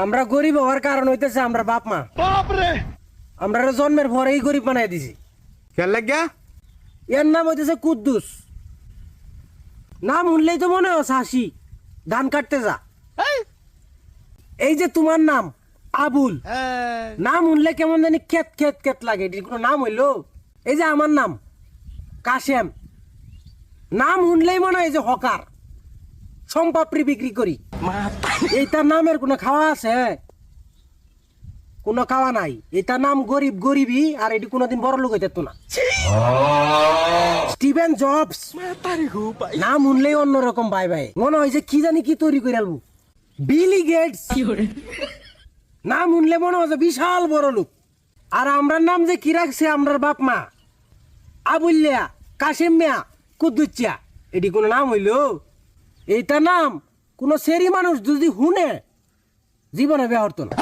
আমরা গরিব হওয়ার কারণ হইতেছে আমরা বাপ মা। আমরা জন্মের পরেই গরিব বানাই দিছি। কেন লাগিয়া? এর নাম হইতেছে কুদ্দুস। নাম শুনলেই তো মনে হয় হাসি, ধান কাটতে যা। এই যে তোমার নাম আবুল, নাম শুনলে কেমন জানি খেত খেত খেত লাগে, এটির কোনো নাম হইলো? এই যে আমার নাম কাশেম, নাম শুনলেই মনে হয় যে হকার, সম্পাপড়ি বিক্রি করি। এইটার নামের কোনো খাওয়া আছে? কোনো খাওয়া নাই। এটার নাম গরিব গরিবই, আর এটি কোনোদিন বড় লোক হইতে না। স্টিভেন জবস, নাম শুনলেই অন্যরকম ভাই ভাই, মনে হয় যে কি জানি কি তৈরি করে আলবো। বিলি গেটস, নাম শুনলে মনে হয় যে বিশাল বড় লোক। আর আমরার নাম যে কি রাখছে আমরার বাপ মা, আবুল্লিয়া, কাশেম মিয়া, কুদ্দুচ্চিয়া, এটি কোনো নাম হইলো? এইটা নাম কোন সেরি মানুষ যদি শুনে জীবনে বেহরত না।